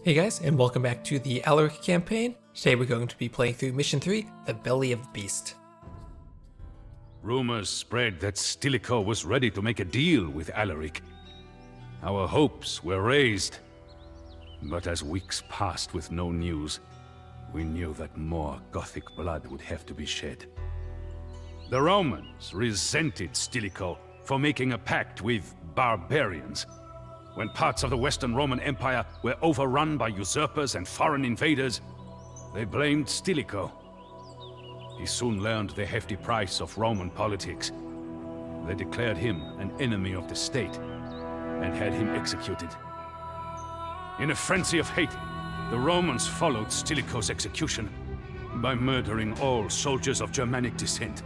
Hey guys, and welcome back to the Alaric campaign. Today we're going to be playing through Mission 3, The Belly of the Beast. Rumors spread that Stilicho was ready to make a deal with Alaric. Our hopes were raised. But as weeks passed with no news, we knew that more Gothic blood would have to be shed. The Romans resented Stilicho for making a pact with barbarians. When parts of the Western Roman Empire were overrun by usurpers and foreign invaders, they blamed Stilicho. He soon learned the hefty price of Roman politics. They declared him an enemy of the state and had him executed. In a frenzy of hate, the Romans followed Stilicho's execution by murdering all soldiers of Germanic descent.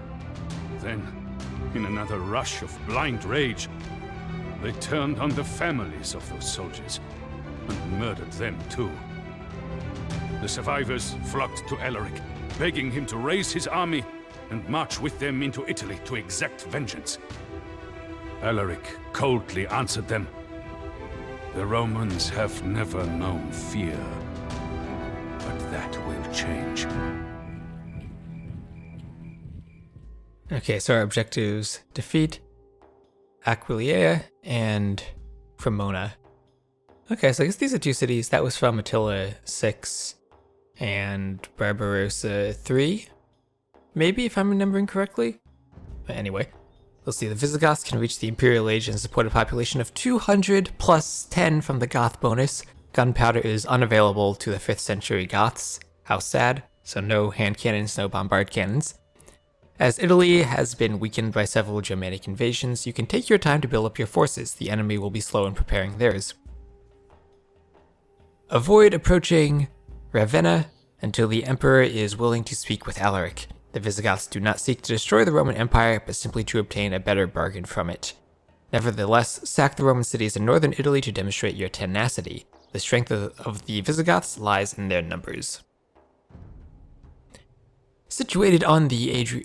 Then, in another rush of blind rage, they turned on the families of those soldiers and murdered them too. The survivors flocked to Alaric, begging him to raise his army and march with them into Italy to exact vengeance. Alaric coldly answered them, "The Romans have never known fear, but that will change." Okay, so our objectives: defeat Aquileia and Cremona. Okay, so I guess these are two cities. That was from Attila 6 and Barbarossa 3, maybe, if I'm remembering correctly. But anyway, let's see. The Visigoths can reach the Imperial Age and support a population of 200 plus 10 from the Goth bonus. Gunpowder is unavailable to the 5th century Goths. How sad. So no hand cannons, no bombard cannons. As Italy has been weakened by several Germanic invasions, you can take your time to build up your forces. The enemy will be slow in preparing theirs. Avoid approaching Ravenna until the Emperor is willing to speak with Alaric. The Visigoths do not seek to destroy the Roman Empire, but simply to obtain a better bargain from it. Nevertheless, sack the Roman cities in northern Italy to demonstrate your tenacity. The strength of the Visigoths lies in their numbers. Situated on the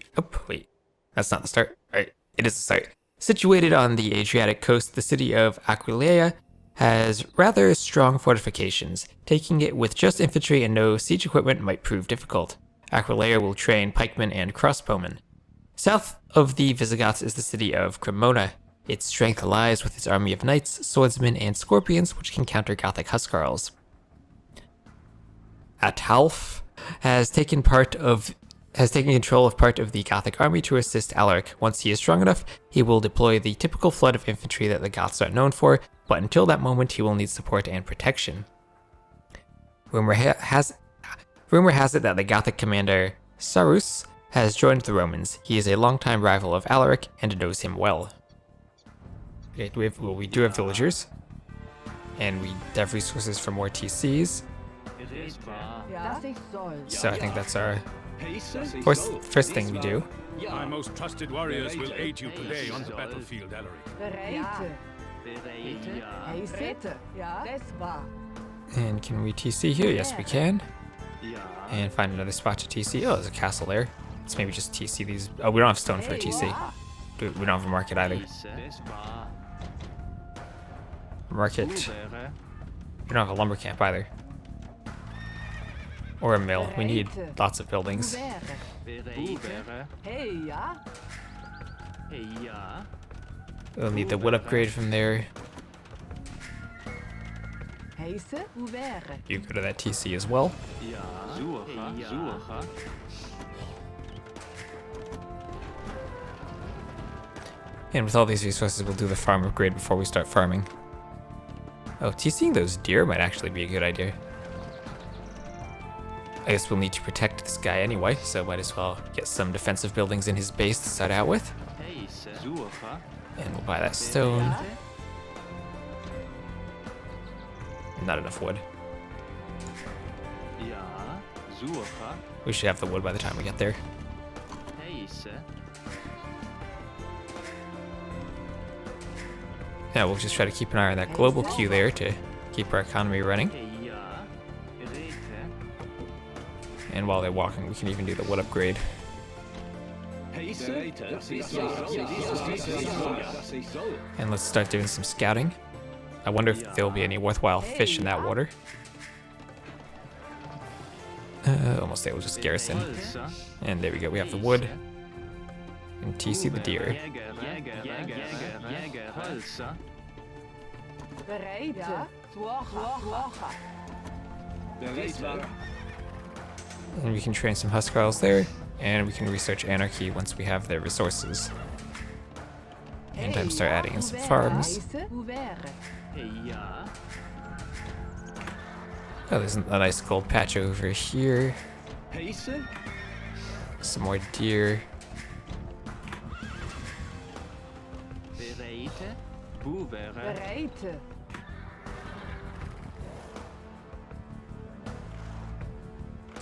that's not the start. Right, it is the start. Situated on the Adriatic coast, the city of Aquileia has rather strong fortifications. Taking it with just infantry and no siege equipment might prove difficult. Aquileia will train pikemen and crossbowmen. South of the Visigoths is the city of Cremona. Its strength lies with its army of knights, swordsmen, and scorpions, which can counter Gothic huscarls. Atalf has taken control of part of the Gothic army to assist Alaric. Once he is strong enough, he will deploy the typical flood of infantry that the Goths are known for, but until that moment he will need support and protection. Rumor has it that the Gothic commander Sarus has joined the Romans. He is a longtime rival of Alaric and knows him well. Okay, we do have villagers, and we have resources for more TCs. So I think that's our first thing we do. My most trusted warriors will aid you today on the battlefield, Alaric. And can we TC here? Yes, we can. And find another spot to TC. Oh, there's a castle there. Let's maybe just TC these. Oh, we don't have stone for a TC. We don't have a market either. Market. We don't have a lumber camp either. Or a mill. We need lots of buildings. We'll need the wood upgrade from there. You go to that TC as well. And with all these resources, we'll do the farm upgrade before we start farming. Oh, TCing those deer might actually be a good idea. I guess we'll need to protect this guy anyway, so might as well get some defensive buildings in his base to start out with. And we'll buy that stone. Not enough wood. We should have the wood by the time we get there. Yeah, we'll just try to keep an eye on that global queue there to keep our economy running. And while they're walking, we can even do the wood upgrade. And let's start doing some scouting. I wonder if there'll be any worthwhile fish in that water. Almost able to just garrison. And there we go, we have the wood. And TC the deer. And we can train some Huskarls there, and we can research Anarchy once we have their resources. And time to start adding in some farms. Oh, there's a nice gold patch over here. Some more deer.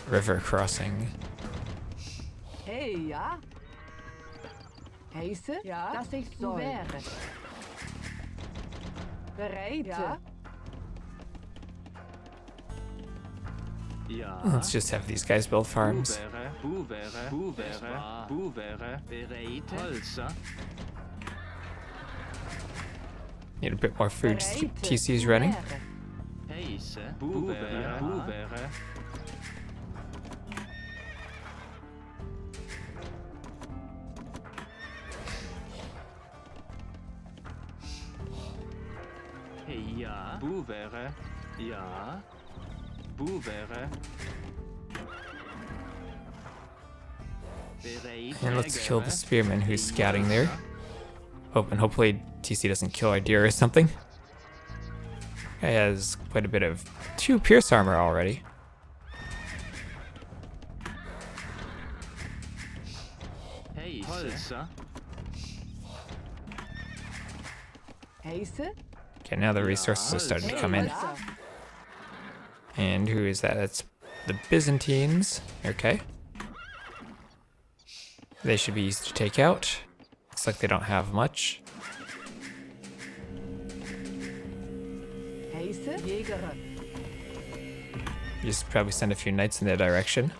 River crossing. Hey, ja. Heise? Ja. Das ich so wäre. Bereit? Ja. Let's just have these guys build farms. Need a bit more food to keep TCs running. And let's kill the spearman who's scouting there. And hopefully TC doesn't kill our deer or something. Guy has quite a bit of 2 pierce armor already. Okay, now the resources are starting to come in. And who is that? That's the Byzantines. Okay. They should be easy to take out. Looks like they don't have much. Just probably send a few knights in their direction.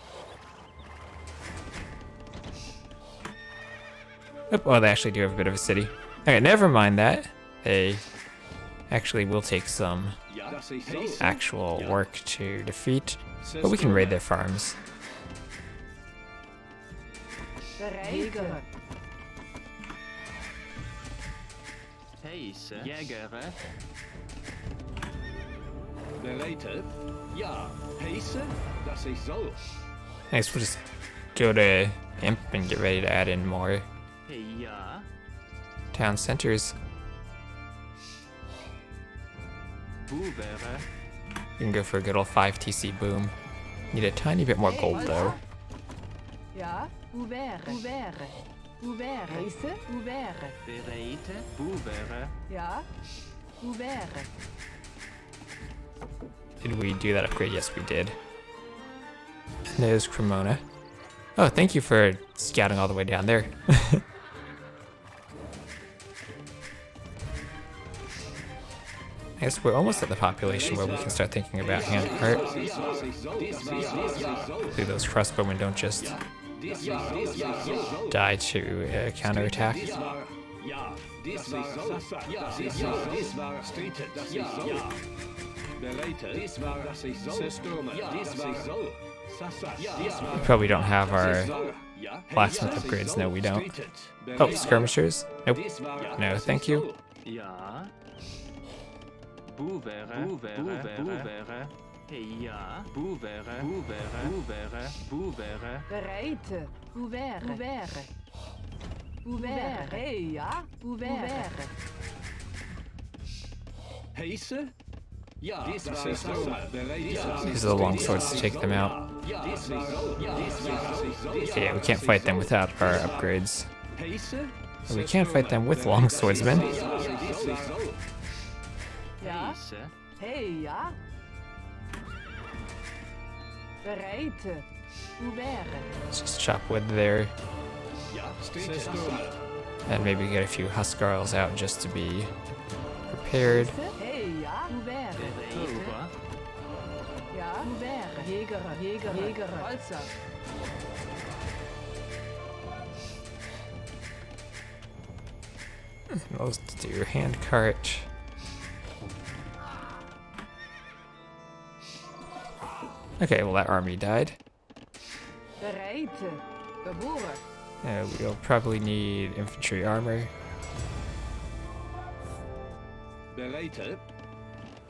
Oh, they actually do have a bit of a city. Okay, never mind that. They actually will take some actual work to defeat, but we can raid their farms. Nice, we'll just go to Imp and get ready to add in more town centers. We can go for a good old 5 TC boom. Need a tiny bit more gold though. Did we do that upgrade? Yes, we did. And there's Cremona. Oh, thank you for scouting all the way down there. I guess we're almost at the population where we can start thinking about handcart. Hopefully those crossbowmen don't just die to counterattack. We probably don't have our blacksmith upgrades. No, we don't. Oh, skirmishers? Nope. No, thank you. These are the longswords to take them out. Okay, yeah, we can't fight them without our upgrades. But we can fight them with longswordsmen. Let's just chop wood there. And maybe get a few Huskarls out just to be prepared. Let's do your handcart. Okay, well that army died. Bereid. Geboren. We'll probably need infantry armor. Bereite.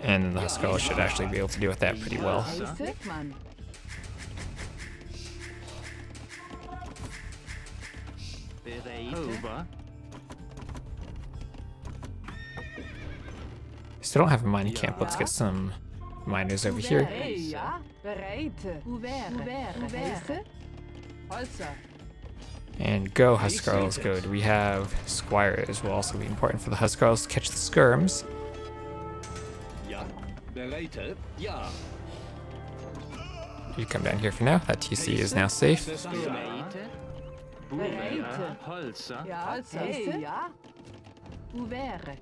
And the Huskarls should actually be able to deal with that pretty well. Heise. Man. Over. Still don't have a mining camp. Let's get some miners over here. Hey, ja. Bereid. Ouvert. Heise. Holzer. And go Huskarls, go. Do we have squires? Will also be important for the Huskarls to catch the skirms. Ja. Bereite. Ja. You come down here for now. That TC is now safe. Bereid. Holzer. Ja. Heise. Ja. Ouvert.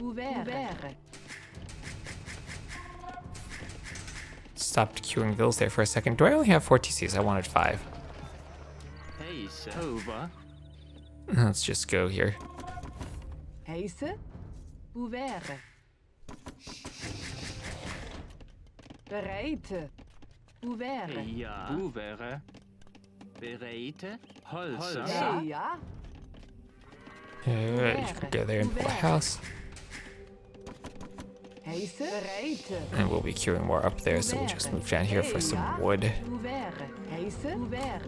Stopped queuing villas there for a second. Do I only have 4 TCs? I wanted 5. Over. Let's just go here. Heise. Ouvert. Bereid. Ouvert. Ja. Over. Bereite. Holzer. Hey, ja. You can go there and build a house. Heise. Bereid. And we'll be queuing more up there, so we'll just move down here for some wood. Ouvert. Heise. Ouvert.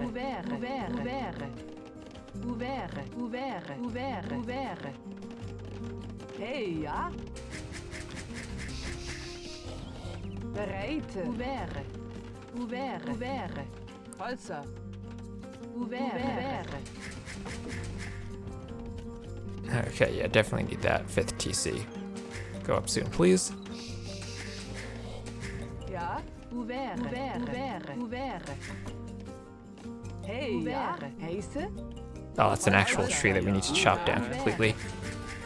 Hey, ja. Bereid. Ouvert. Holzer. Ouvert. Okay, yeah, definitely need that 5th TC. Go up soon, please. Ja. Ouvert. Hey, ja. Heise. Oh, it's an actual tree that we need to chop down completely.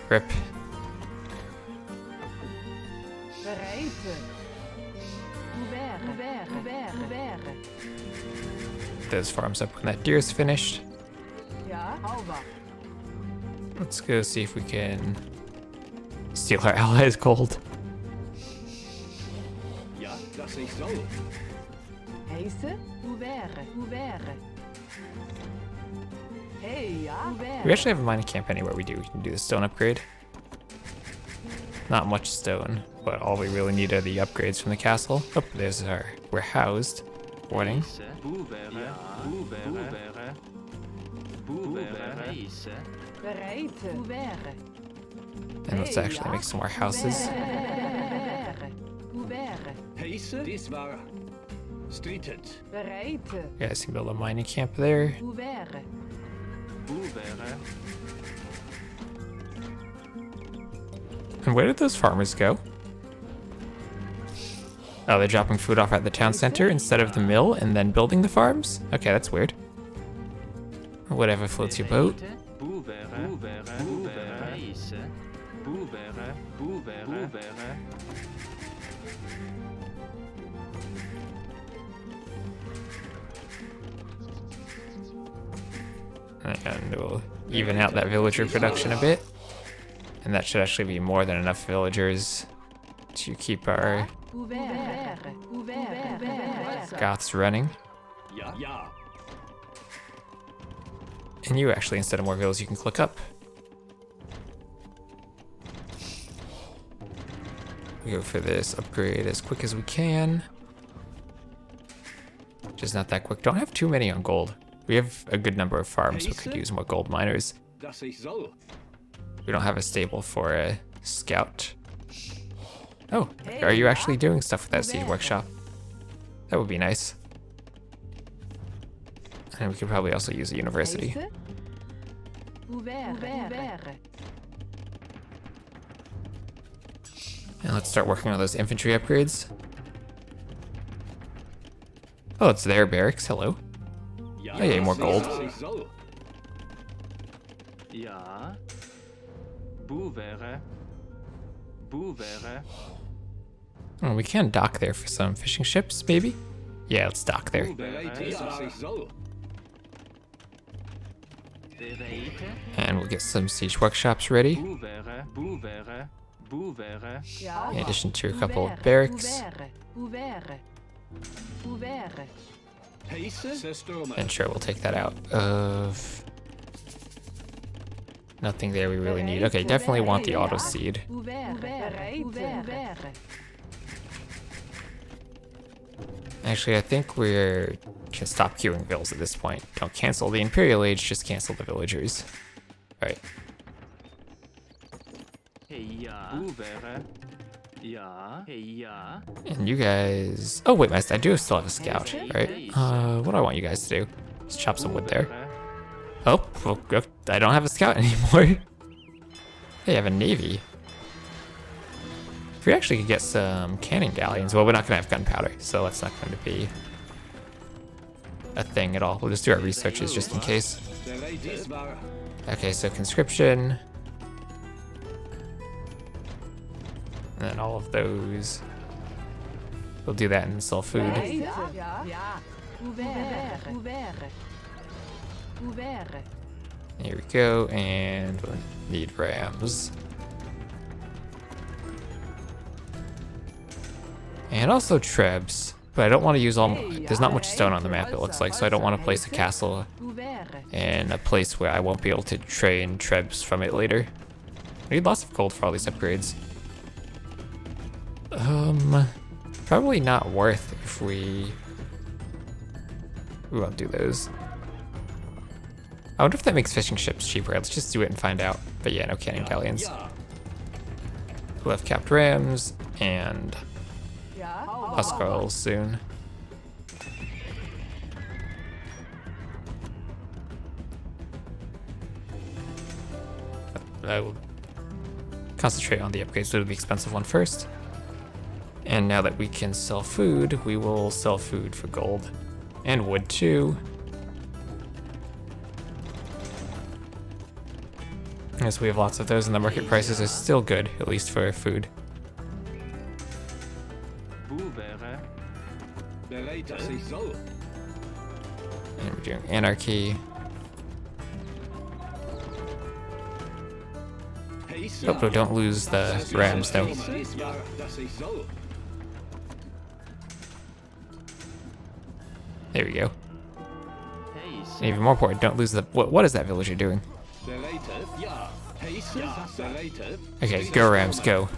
Rip. Bereid. Ouvert. Those farms up when that deer's finished. Ja. Over. Let's go see if we can steal our allies' gold. Ja, das ich soll. Heise. Ouvert. Hey, ja. We actually have a mining camp anywhere we do. We can do the stone upgrade. Not much stone, but all we really need are the upgrades from the castle. Oh, there's our... We're housed. Warning. Bereid. Ouvert. And let's actually make some more houses. Ouvert. Heise. Dies war. Streetet. Bereid. You guys can build a mining camp there. Ouvert. And where did those farmers go? Oh, they're dropping food off at the town center instead of the mill and then building the farms? Okay, that's weird. Whatever floats your boat. And we'll even out that villager production a bit. And that should actually be more than enough villagers to keep our Goths running. Ja. Ja. And you actually, instead of more villas, you can click up. We go for this upgrade as quick as we can. Just not that quick. Don't have too many on gold. We have a good number of farms, but could use more gold miners. Das ich soll. We don't have a stable for a scout. Oh, are you actually doing stuff with that siege workshop? That would be nice. And we could probably also use a university. Heise. Ouvert. And let's start working on those infantry upgrades. Oh, it's their barracks. Hello. Ja. Oh, yeah, more gold. Das ich soll. Ja. Boevere. Oh, we can dock there for some fishing ships, maybe? Yeah, let's dock there. Bereite. Das ich soll. Bereite. And we'll get some siege workshops ready, Boevere. Ja. in addition to a couple of barracks. Ouvert. And sure, we'll take that out of... Nothing there we really need. Okay, definitely want the auto seed. Actually, I think we can stop queuing vills at this point. Don't cancel the Imperial Age, just cancel the villagers. Alright. And you guys... Oh wait, I do still have a scout, right? What do I want you guys to do? Just chop some wood there. Oh, well, I don't have a scout anymore. They have a navy. If we actually could get some cannon galleons, well, we're not gonna have gunpowder, so that's not going to be a thing at all. We'll just do our researches just in case. Okay, so conscription. And then all of those. We'll do that and sell food. Here we go, and we'll need rams. And also trebs, but I don't want to use all... There's not much stone on the map, it looks like, so I don't want to place a castle in a place where I won't be able to train trebs from it later. I need lots of gold for all these upgrades. Probably not worth if we won't do those. I wonder if that makes fishing ships cheaper. Let's just do it and find out. But yeah, no cannon galleons. We'll have capped rams and huskarls soon. I will concentrate on the upgrades, so the expensive one first. And now that we can sell food, we will sell food for gold. And wood too. As we have lots of those, and the market prices are still good, at least for food. And we're doing anarchy. Oh, no, don't lose the rams though. There we go. And even more important, don't lose the... What is that villager doing? Okay, go rams, go.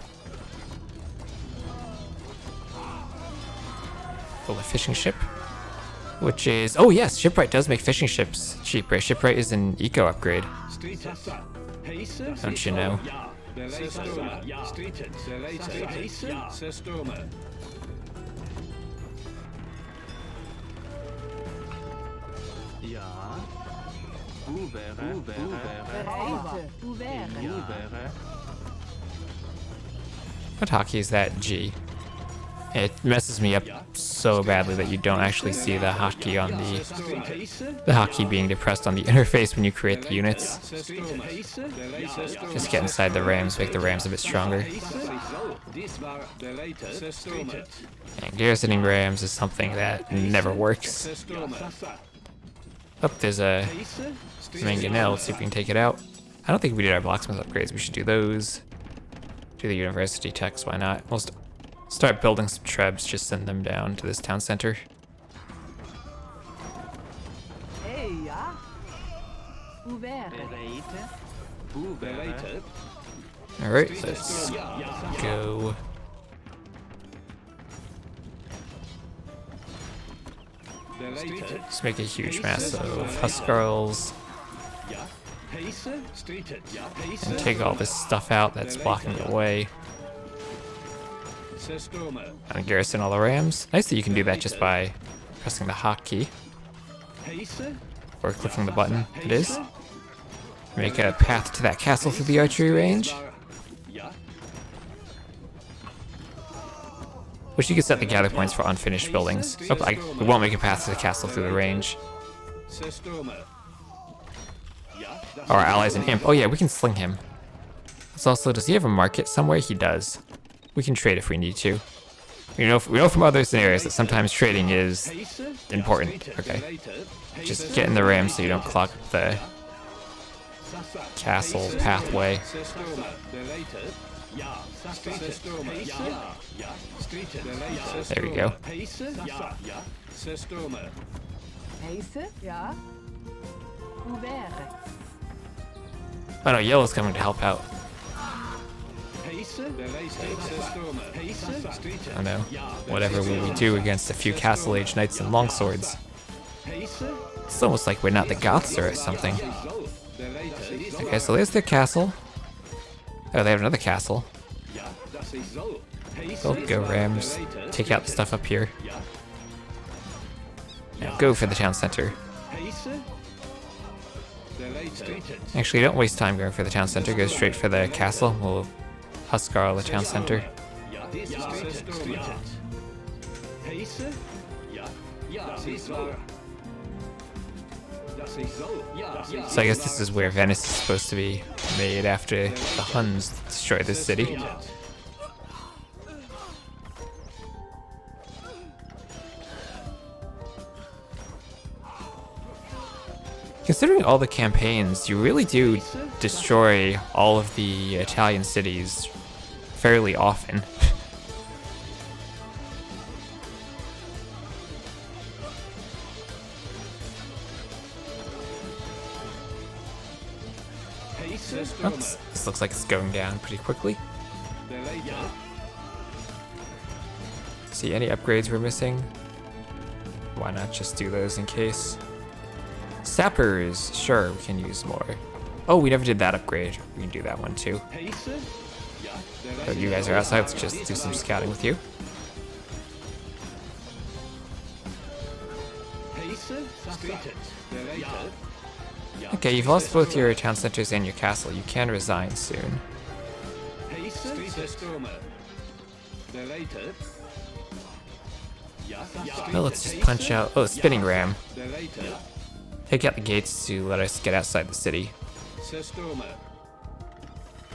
Build a fishing ship. Which is... Oh yes, shipwright does make fishing ships cheaper. Shipwright is an eco upgrade. Don't you know? What hotkey is that? G. It messes me up so badly that you don't actually see the hotkey on the hotkey being depressed on the interface when you create the units. Just get inside the rams, make the rams a bit stronger. And garrisoning rams is something that never works. Oh, there's a mangonel. Let's see if we can take it out. I don't think we did our blacksmith upgrades. We should do those. Do the university techs, why not? We'll start building some trebs, just send them down to this town center. Alright, let's go. Let's make a huge mass of huskarls. And take all this stuff out that's blocking the way. And garrison all the rams. Nice that you can do that just by pressing the hotkey. Or clicking the button, it is. Make a path to that castle through the archery range. Wish you could set the gather points for unfinished buildings. Oh, we won't make a path to the castle through the range. Our ally's an imp. Oh yeah, we can sling him. It's also, does he have a market somewhere? He does. We can trade if we need to. We know from other scenarios that sometimes trading is important. Okay. Just get in the ram so you don't clog up the castle pathway. There we go. Heise? Ja. Ouvert. Oh no, yellow's coming to help out. Heise, Stürmer. Heise, Streeted. Oh no. Whatever will we do against a few Castle Age knights and longswords? Heise, It's almost like we're not the Goths or something. soll. Okay, so there's their castle. Oh, they have another castle. Ja, das ist soll. Heise, Oh, go Rams. Take out the stuff up here. Now go for the town center. Heise, Streeted. Actually, don't waste time going for the town center. Go straight for the castle. We'll Huskarl the town center. Ja, Streeted. Heise, ja, das ist soll. Das ist soll. Ja, das ist So I guess this is where Venice is supposed to be made after the Huns destroy this city. Considering all the campaigns, you really do destroy all of the Italian cities fairly often. Oops, this looks like it's going down pretty quickly. See any upgrades we're missing? Why not just do those in case? Sappers, sure, we can use more. Oh, we never did that upgrade. We can do that one too. So you guys are outside, let's just do some scouting with you. Okay, you've lost both your town centers and your castle. You can resign soon. Well, let's just punch out. Oh, spinning ram. Take out the gates to let us get outside the city.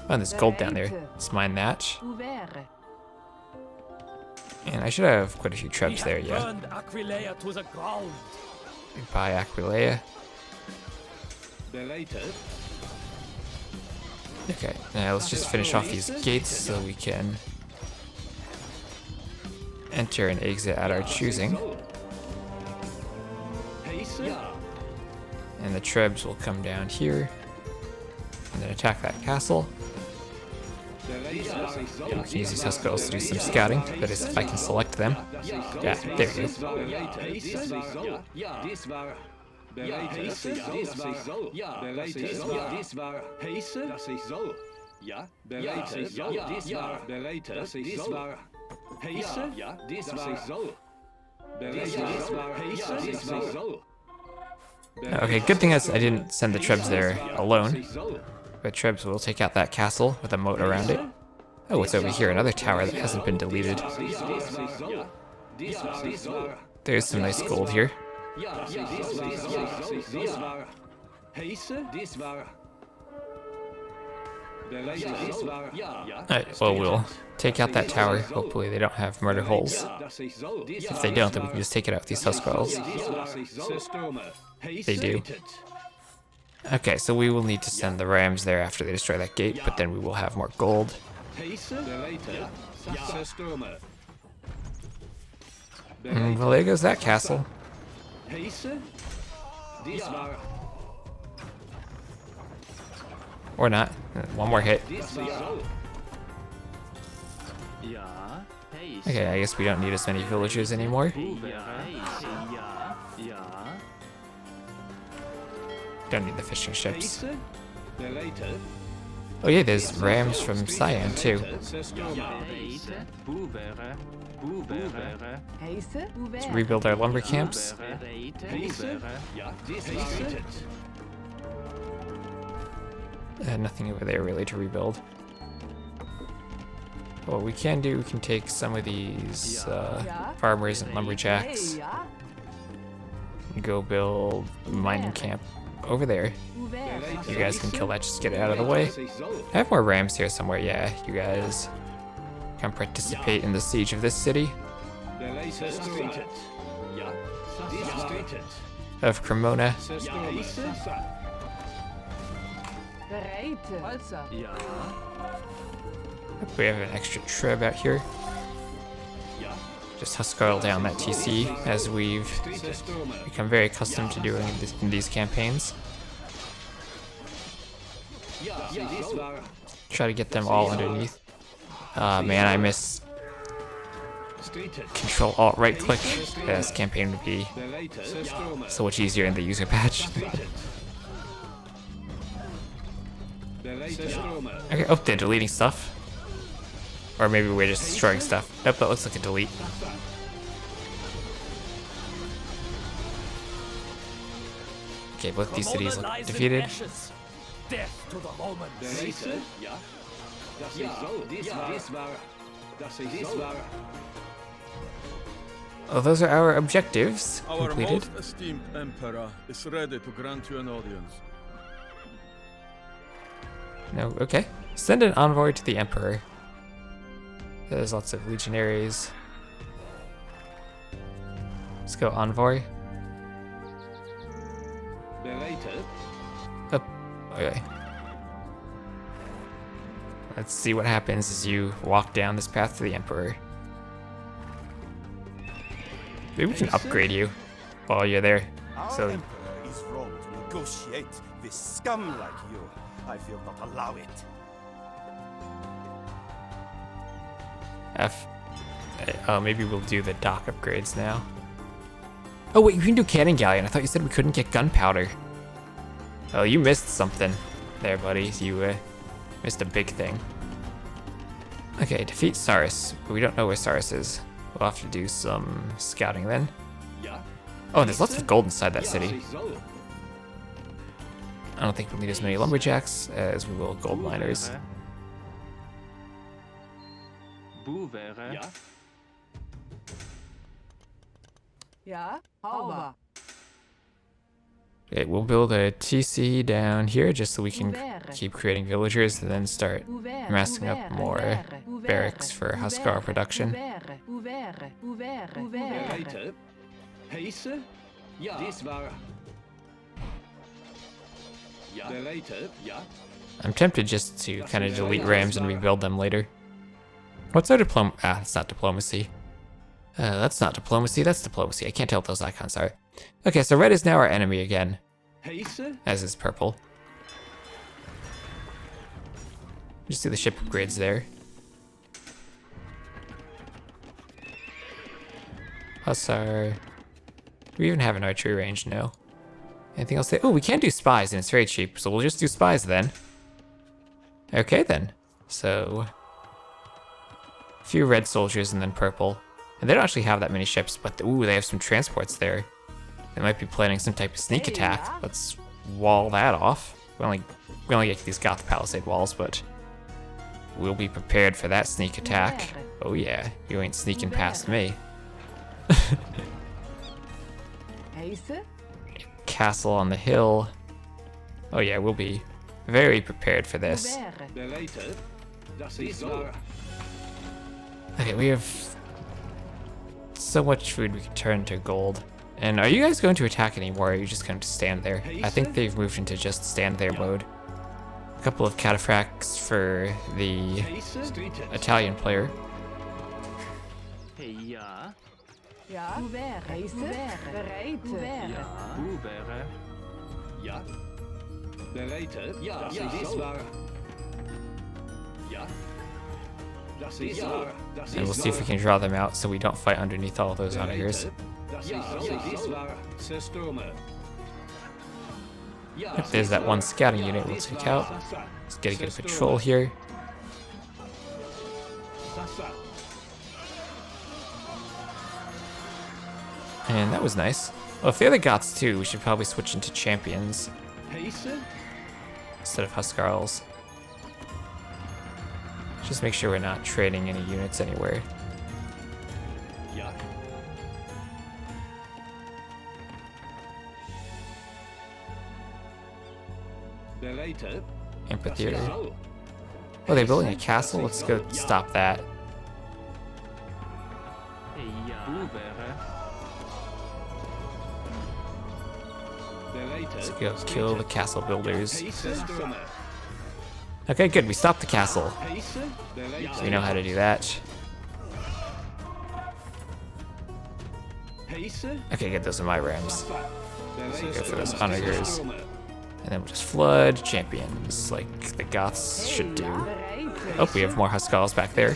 Oh, there's gold down there. Let's mine that. Ouvert. And I should have quite a few trebs there, yeah. Burned Aquileia to the ground. Buy Aquileia. Okay, now let's just finish off these gates so we can enter and exit at our choosing. And the trebs will come down here and then attack that castle. And we can use these Huskarls to do some scouting. That is, if I can select them. Yeah, there we go. Okay, good thing is I didn't send the trebs there alone. But trebs will take out that castle with a moat around it. Oh, it's over here, another tower that hasn't been deleted. There's some nice gold here. Alright, well, we'll take out that tower. Hopefully they don't have murder holes. If they don't, then we can just take it out with these Huskarls. They do. Okay, so we will need to send the rams there after they destroy that gate, but then we will have more gold. Well, there goes that castle. Or not. One more hit. Ja, Heise. Okay, I guess we don't need as many villagers anymore. Ouvert. Heise. Ja, ja. Don't need the fishing ships. Oh yeah, there's rams from Cyan too. Heise. Ouvert. Ouvert. Heise? Let's Ouvert. rebuild our lumber camps. Nothing over there really to rebuild. What we can do, we can take some of these farmers and lumberjacks Hey, ja. and go build a mining camp over there. Ouvert. You guys can kill that, just get it out of the way. I have more rams here somewhere, yeah. You guys can participate in the siege of this city of Cremona. Bereit. Also. Ja. We have an extra treb out here. just Huskarl down that TC as we've become very accustomed to doing this in these campaigns. Try to get them all underneath. Man, I miss Control Alt right click. This campaign would be so much easier in the user patch. Okay, oh, they're deleting stuff. Or maybe we're just destroying stuff. Nope, that looks like a delete. Okay, both these cities look defeated. Death to the Romans. Oh, those are our objectives Our completed. most esteemed Emperor is ready to grant you an audience. No, okay. Send an envoy to the Emperor. There's lots of legionaries. Let's go envoy. Oh, okay. Let's see what happens as you walk down this path to the Emperor. Maybe we can upgrade you while you're there. Our So Emperor is wrong to negotiate with scum like you. I will not allow it. maybe we'll do the dock upgrades now. Oh wait, you can do cannon galleon. I thought you said we couldn't get gunpowder. Oh, you missed something there, buddy. You missed a big thing. Okay, defeat Saris. We don't know where Saris is. We'll have to do some scouting then. Oh, there's lots of gold inside that city. I don't think we'll need as many lumberjacks as we will gold miners. Ja, Hauber. Okay, we'll build a TC down here just so we can keep creating villagers and then start amassing up more barracks for Huskarl production. I'm tempted just to kind of delete rams and rebuild them later. What's our it's not diplomacy. That's not diplomacy, that's diplomacy. I can't tell what those icons are. Okay, so red is now our enemy again, as is purple. Just do the ship upgrades there. Hussar. Do we even have an archery range? No. Anything else? Oh, we can do spies and it's very cheap, so we'll just do spies then. Okay then. So, a few red soldiers and then purple. And they don't actually have that many ships, but ooh, they have some transports there. They might be planning some type of sneak attack. Let's wall that off. We only get these Goth Palisade walls, but we'll be prepared for that sneak attack. Oh yeah, you ain't sneaking past me. Castle on the hill. Oh yeah, we'll be very prepared for this. Okay, we have so much food we can turn to gold. And are you guys going to attack anymore, or are you just going to stand there? I think they've moved into just stand there mode. A couple of cataphracts for the Italian player. Ja, bereid. And we'll see if we can draw them out so we don't fight underneath all those augurs. If there's that one scouting unit we'll take out. Let's get a good patrol here. And that was nice. Well, if they're the Goths too, we should probably switch into champions instead of Huskarls. Just make sure we're not trading any units anywhere. Amphitheater. Oh, they're building a castle? Let's go stop that. Let's go kill the castle builders. Okay, good. We stopped the castle. So we know how to do that. Okay, good, those are my rams. Go for those onagers. And then we'll just flood champions like the Goths should do. Oh, we have more Huskarls back there.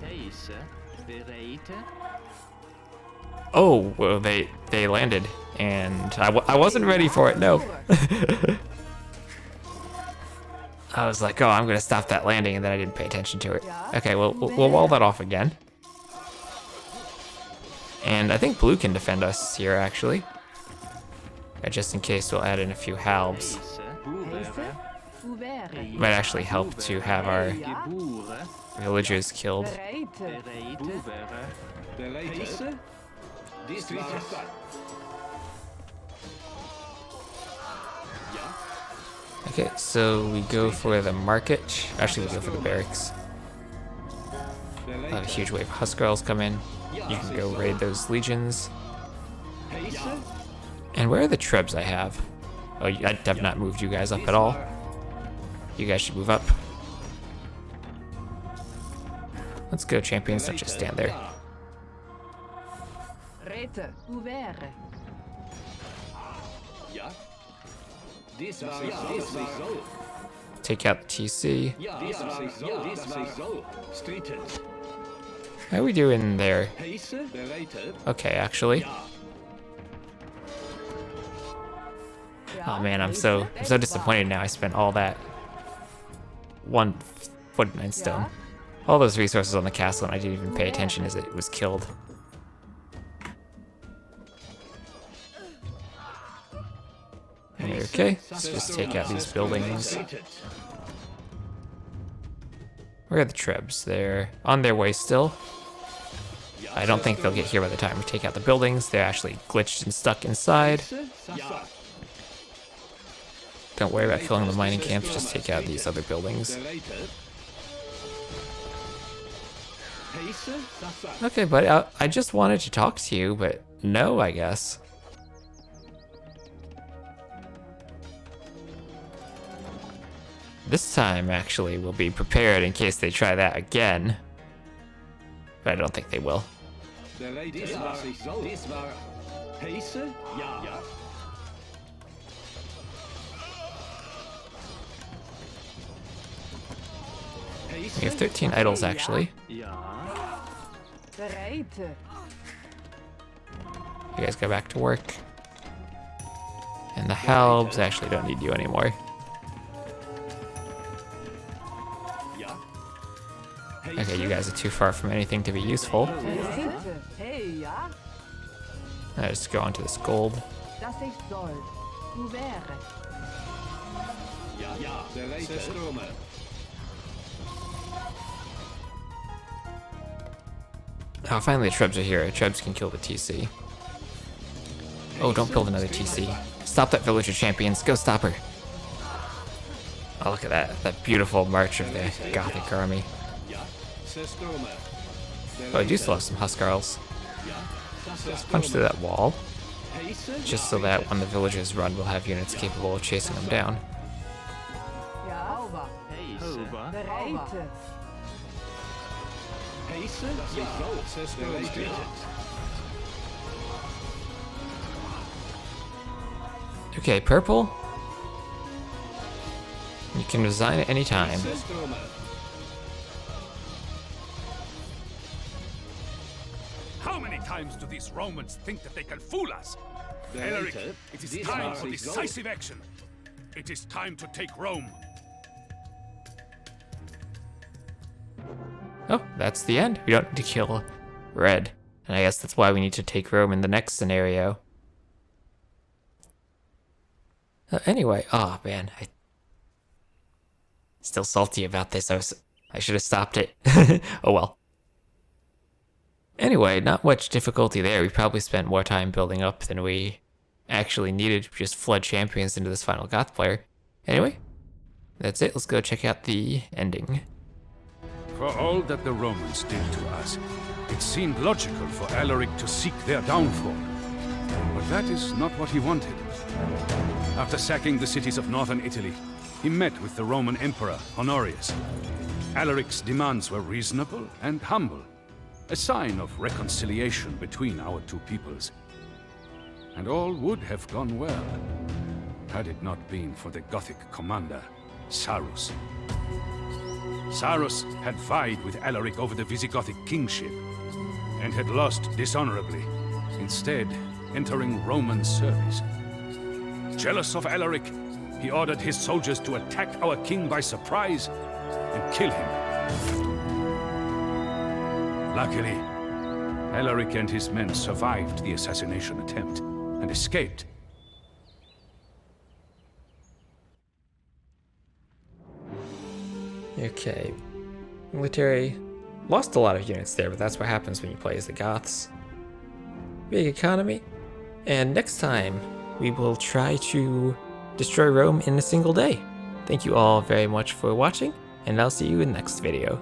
Deze, bereid. Oh, well, they landed, and I wasn't ready for it, no. I was like, oh, I'm gonna stop that landing, and then I didn't pay attention to it. Okay, well, we'll wall that off again. And I think blue can defend us here, actually. Just in case, we'll add in a few halbs. Might actually help to have our villagers killed. Okay, so we go for the market. Actually, we go for the barracks. A huge wave of Huskarls come in. You can go raid those legions. And where are the trebs I have? Oh, I have not moved you guys up at all. You guys should move up. Let's go, champions. Don't just stand there. Take out the TC. How are we doing there? Okay, actually. Oh man, I'm so disappointed now. I spent all that one foot and stone. All those resources on the castle, and I didn't even pay attention as it was killed. Okay, let's just take out these buildings. Where are the trebs? They're on their way still. I don't think they'll get here by the time we take out the buildings. They're actually glitched and stuck inside. Don't worry about killing the mining camps, just take out these other buildings. Okay, but I just wanted to talk to you, but no, I guess. This time, actually, we'll be prepared in case they try that again. But I don't think they will. We have 13 idols, actually. You guys go back to work. And the halbs actually don't need you anymore. Okay, you guys are too far from anything to be useful. I'll just go onto this gold. Oh, finally the trebs are here. Trebs can kill the TC. Oh, don't build another TC. Stop that villager, champions. Go stop her. Oh, look at that. That beautiful march of the Gothic army. Oh, I do still have some Huskarls. Let's punch through that wall. Just so that when the villagers run, we'll have units capable of chasing them down. Okay, purple. You can resign at any time. How many times do these Romans think that they can fool us? Alaric, it is time for decisive action. It is time to take Rome. Oh, that's the end. We don't need to kill Red. And I guess that's why we need to take Rome in the next scenario. Anyway, oh man, I'm still salty about this. I should have stopped it. Oh well. Anyway, not much difficulty there. We probably spent more time building up than we actually needed to just flood champions into this final Goth player. Anyway, that's it. Let's go check out the ending. For all that the Romans did to us, it seemed logical for Alaric to seek their downfall. But that is not what he wanted. After sacking the cities of northern Italy, he met with the Roman Emperor Honorius. Alaric's demands were reasonable and humble. a sign of reconciliation between our two peoples. And all would have gone well, had it not been for the Gothic commander, Sarus. Sarus had vied with Alaric over the Visigothic kingship, and had lost dishonorably, instead entering Roman service. Jealous of Alaric, he ordered his soldiers to attack our king by surprise and kill him. Luckily, Alaric and his men survived the assassination attempt and escaped. Okay. Military lost a lot of units there, but that's what happens when you play as the Goths. Big economy. And next time, we will try to destroy Rome in a single day. Thank you all very much for watching, and I'll see you in the next video.